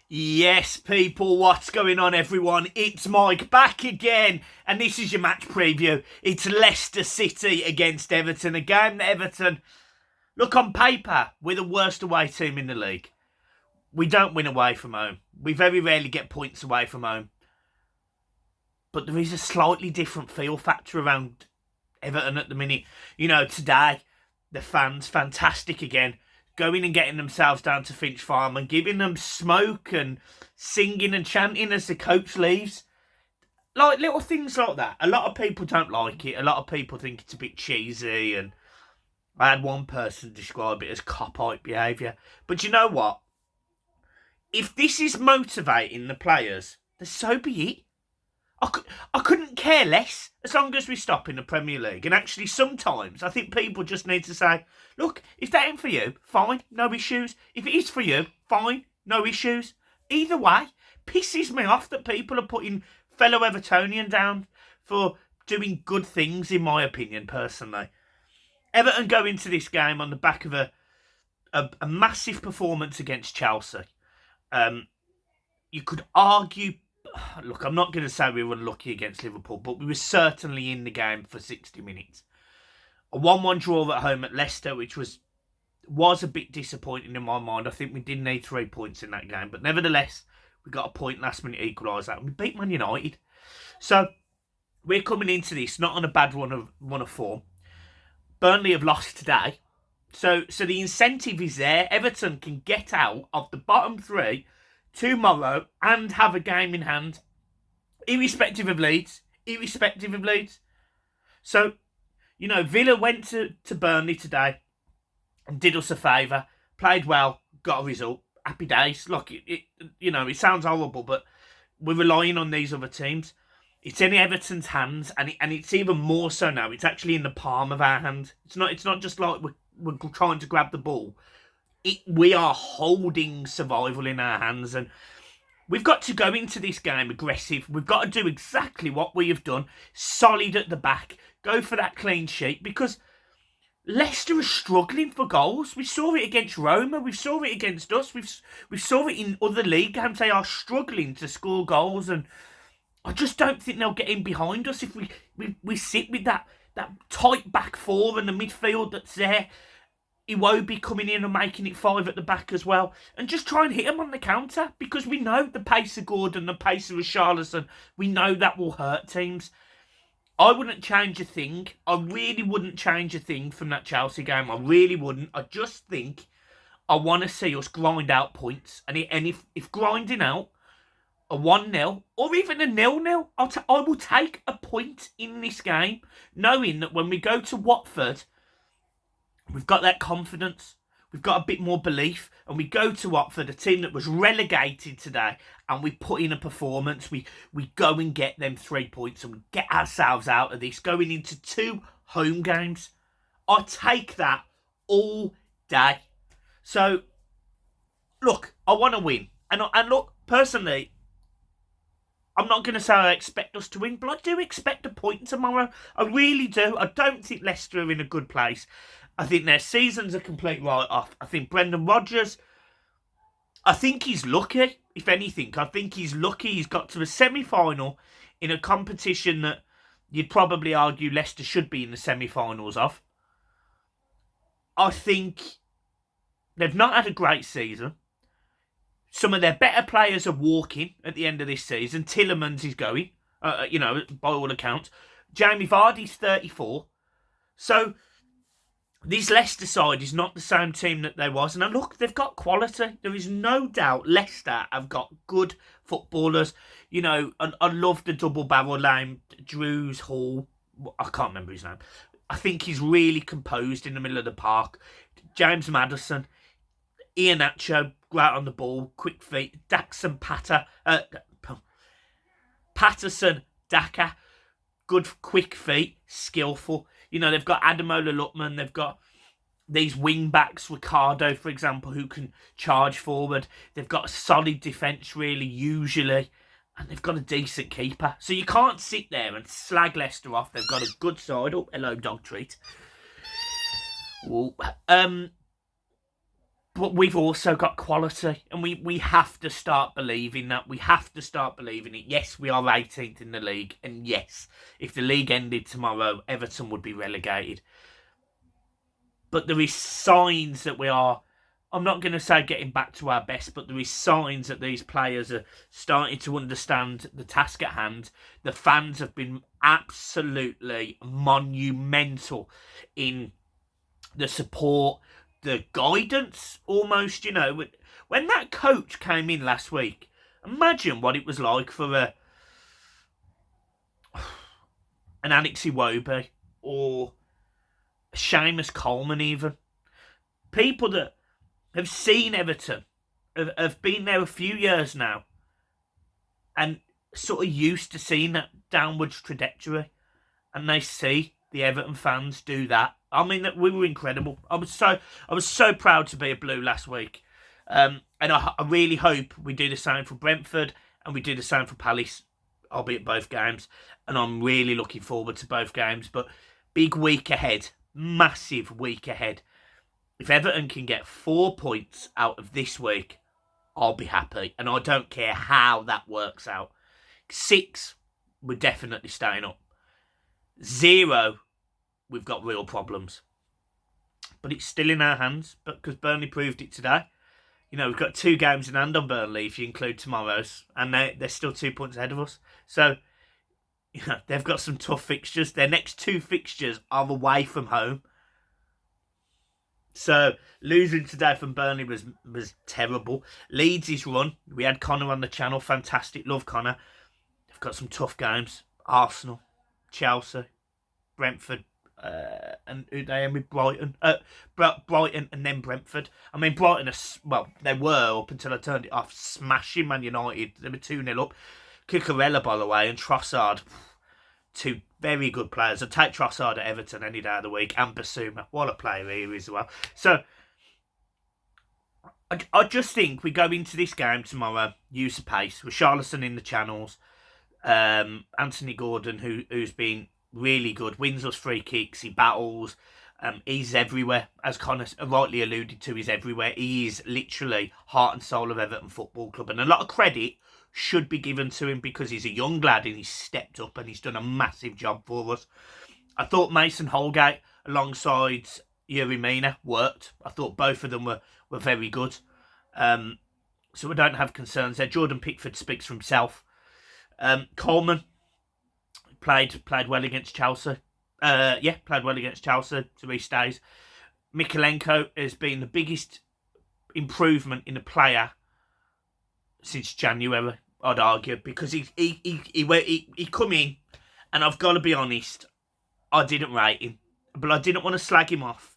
Yes, people, what's going on, everyone? It's Mike back again, and this is your match preview. It's Leicester City against Everton, a game that Everton, look, on paper, we're the worst away team in the league. We don't win away from home. We very rarely get points away from home. But there is a slightly different feel factor around Everton at the minute. You know, today, the fans, fantastic again, going and getting themselves down to Finch Farm and giving them smoke and singing and chanting as the coach leaves. Like, little things like that. A lot of people don't like it. A lot of people think it's a bit cheesy. And I had one person describe it as cop-out behaviour. But you know what? If this is motivating the players, then so be it. I couldn't care less as long as we stop in the Premier League. And actually, sometimes I think people just need to say, look, if that ain't for you, fine, no issues. If it is for you, fine, no issues. Either way, pisses me off that people are putting fellow Evertonian down for doing good things, in my opinion, personally. Everton go into this game on the back of a massive performance against Chelsea. You could argue, look, I'm not going to say we were unlucky against Liverpool, but we were certainly in the game for 60 minutes. A 1-1 draw at home at Leicester, which was a bit disappointing in my mind. I think we did need 3 points in that game, but nevertheless, we got a point last minute equaliser, and we beat Man United. So we're coming into this not on a bad run of form. Burnley have lost today, so the incentive is there. Everton can get out of the bottom three tomorrow and have a game in hand, irrespective of Leeds. So, you know, Villa went to Burnley today and did us a favour, played well, got a result. Happy days. Look, it sounds horrible, but we're relying on these other teams. It's in Everton's hands, and it's even more so now. It's actually in the palm of our hand. It's not just like we're trying to grab the ball. We are holding survival in our hands, and we've got to go into this game aggressive. We've got to do exactly what we have done, solid at the back, go for that clean sheet, because Leicester are struggling for goals. We saw it against Roma, we saw it against us, we saw it in other league games. They are struggling to score goals, and I just don't think they'll get in behind us if we sit with that tight back four and the midfield that's there. Iwobi coming in and making it 5 at the back as well. And just try and hit him on the counter, because we know the pace of Gordon, the pace of Richarlison, we know that will hurt teams. I wouldn't change a thing. I really wouldn't change a thing from that Chelsea game. I really wouldn't. I just think I want to see us grind out points. And if grinding out a 1-0 or even a 0-0, I will take a point in this game, knowing that when we go to Watford, we've got that confidence, we've got a bit more belief, and we go to Watford, a team that was relegated today, and we put in a performance. We go and get them 3 points, and we get ourselves out of this, going into 2 home games. I take that all day. So, look, I want to win. And look, personally, I'm not going to say I expect us to win, but I do expect a point tomorrow. I really do. I don't think Leicester are in a good place. I think their season's a complete write-off. I think Brendan Rodgers, I think he's lucky, if anything. I think he's lucky he's got to a semi-final in a competition that you'd probably argue Leicester should be in the semi-finals of. I think they've not had a great season. Some of their better players are walking at the end of this season. Tielemans is going, by all accounts. Jamie Vardy's 34. So this Leicester side is not the same team that they was. And look, they've got quality. There is no doubt Leicester have got good footballers. You know, I love the double barrel name, Drews Hall. I can't remember his name. I think he's really composed in the middle of the park. James Maddison, Iheanacho, great on the ball, quick feet. Patterson, Daka, good quick feet, skillful. You know, they've got Ademola Lookman, they've got these wing backs, Ricardo, for example, who can charge forward. They've got a solid defence, really, usually. And they've got a decent keeper. So you can't sit there and slag Leicester off. They've got a good side. Oh, hello, dog treat. Ooh. But we've also got quality, and we have to start believing that. We have to start believing it. Yes, we are 18th in the league, and yes, if the league ended tomorrow, Everton would be relegated. But there is signs that we are, I'm not going to say getting back to our best, but there is signs that these players are starting to understand the task at hand. The fans have been absolutely monumental in the support, the guidance, almost, When that coach came in last week, imagine what it was like for an Alex Iwobi or Seamus Coleman even. People that have seen Everton, have been there a few years now, and sort of used to seeing that downwards trajectory, and they see the Everton fans do that. I mean, we were incredible. I was so proud to be a Blue last week, and I really hope we do the same for Brentford and we do the same for Palace. I'll be at both games, and I'm really looking forward to both games. But big week ahead, massive week ahead. If Everton can get 4 points out of this week, I'll be happy, and I don't care how that works out. 6, we're definitely staying up. 0, we've got real problems. But it's still in our hands, because Burnley proved it today. We've got 2 games in hand on Burnley, if you include tomorrow's, and they're still 2 points ahead of us. So, they've got some tough fixtures. Their next 2 fixtures are away from home. So, losing today from Burnley was terrible. Leeds' run, we had Connor on the channel, fantastic, love Connor. They've got some tough games. Arsenal, Chelsea, Brentford, and who they end with? Brighton. Brighton and then Brentford. I mean, Brighton, they were, up until I turned it off, smashing Man United. They were 2-0 up. Cucurella, by the way, and Trossard. 2 very good players. I'd take Trossard at Everton any day of the week, and Basuma. What a player he is as well. So, I just think we go into this game tomorrow, use the pace, with Charleston in the channels, Anthony Gordon, who's been really good, wins us free kicks, he battles, he's everywhere, as Connor rightly alluded to, he's everywhere. He is literally heart and soul of Everton Football Club, and a lot of credit should be given to him because he's a young lad and he's stepped up and he's done a massive job for us. I thought Mason Holgate alongside Yuri Mina worked. I thought both of them were very good. So we don't have concerns there. Jordan Pickford speaks for himself. Coleman played well against Chelsea. Played well against Chelsea, so he stays. Mikalenko has been the biggest improvement in a player since January, I'd argue, because he come in, and I've got to be honest, I didn't rate him, but I didn't want to slag him off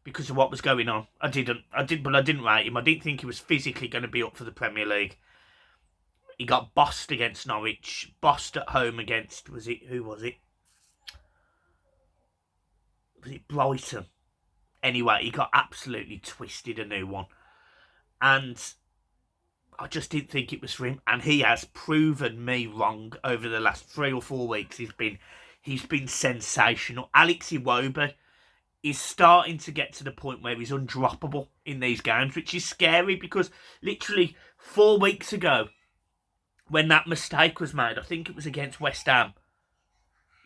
because of what was going on. I didn't rate him. I didn't think he was physically going to be up for the Premier League. He got bossed against Norwich, bossed at home against, who was it? Was it Brighton? Anyway, he got absolutely twisted, a new one. And I just didn't think it was for him. And he has proven me wrong over the last 3 or 4 weeks. He's been sensational. Alex Iwobi is starting to get to the point where he's undroppable in these games, which is scary because literally 4 weeks ago, when that mistake was made, I think it was against West Ham.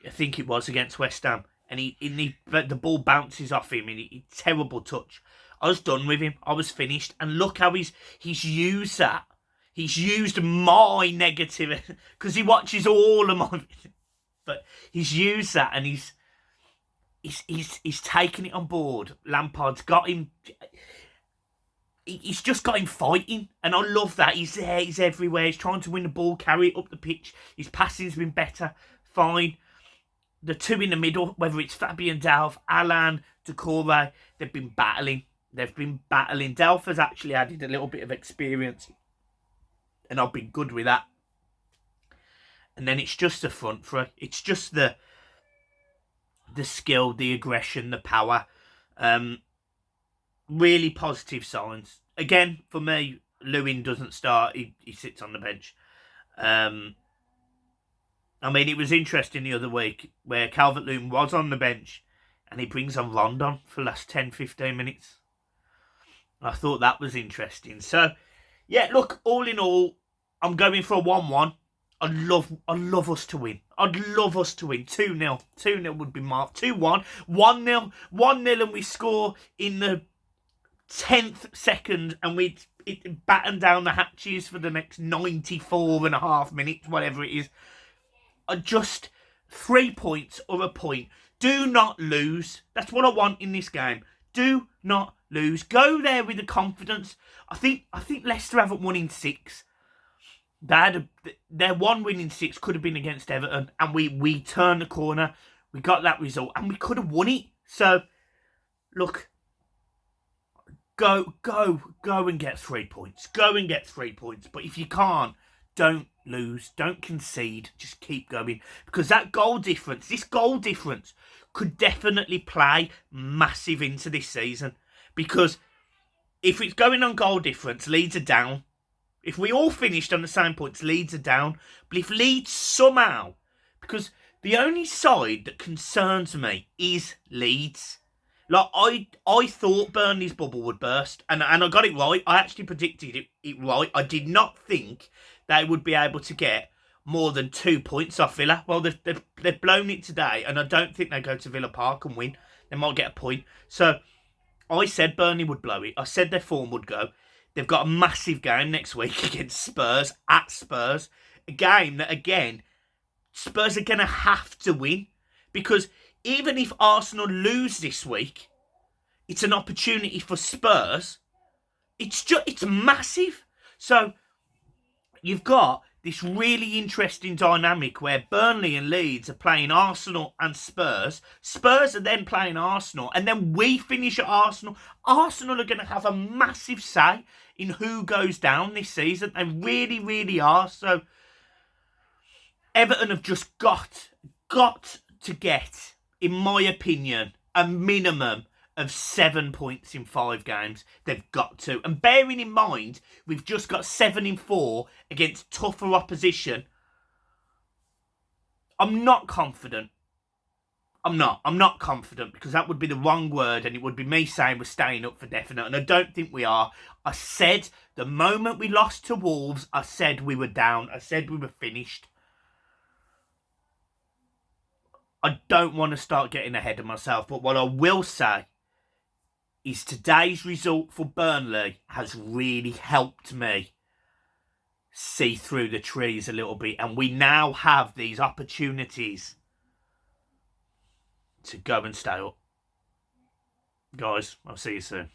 And the ball bounces off him, and terrible touch. I was done with him. I was finished. And look how he's used that. He's used my negativity because he watches all of my. But he's used that, and he's taken it on board. Lampard's got him. He's just got him fighting, and I love that. He's there, he's everywhere. He's trying to win the ball, carry it up the pitch. His passing's been better, fine. The 2 in the middle, whether it's Fabian Delph, Alan, Decore, they've been battling. Delph has actually added a little bit of experience, and I've been good with that. And then it's just the front three. It's just the skill, the aggression, the power. Really positive signs. Again, for me, Lewin doesn't start. He sits on the bench. I mean, it was interesting the other week where Calvert-Lewin was on the bench and he brings on Rondon for the last 10, 15 minutes. I thought that was interesting. So, yeah, look, all in all, I'm going for a 1-1. I'd love us to win. I'd love us to win. 2-0. 2-0 would be marked. 2-1. 1-0. 1-0 and we score in the 10th second and we batten down the hatches for the next 94 and a half minutes, whatever it is. Just 3 points or a point. Do not lose. That's what I want in this game. Do not lose. Go there with the confidence. I think Leicester haven't won in 6. Their one win in 6 could have been against Everton, and we turned the corner. We got that result, and we could have won it. So, look, go and get 3 points. Go and get 3 points. But if you can't, don't lose. Don't concede. Just keep going. Because that this goal difference, could definitely play massive into this season. Because if it's going on goal difference, Leeds are down. If we all finished on the same points, Leeds are down. But if Leeds somehow... Because the only side that concerns me is Leeds. Like, I thought Burnley's bubble would burst. And I got it right. I actually predicted it right. I did not think they would be able to get more than 2 points off Villa. Well, they've blown it today. And I don't think they go to Villa Park and win. They might get a point. So, I said Burnley would blow it. I said their form would go. They've got a massive game next week against Spurs, at Spurs. A game that, again, Spurs are going to have to win. Because even if Arsenal lose this week, it's an opportunity for Spurs. It's massive. So, you've got this really interesting dynamic where Burnley and Leeds are playing Arsenal and Spurs. Spurs are then playing Arsenal, and then we finish at Arsenal. Arsenal are going to have a massive say in who goes down this season. They really, really are. So Everton have just got to get, in my opinion, a minimum of 7 points in 5 games. They've got to. And bearing in mind, we've just got 7 in 4 against tougher opposition. I'm not confident. I'm not confident, because that would be the wrong word, and it would be me saying we're staying up for definite, and I don't think we are. I said the moment we lost to Wolves, I said we were down. I said we were finished. I don't want to start getting ahead of myself, but what I will say is today's result for Burnley has really helped me see through the trees a little bit. And we now have these opportunities to go and stay up. Guys, I'll see you soon.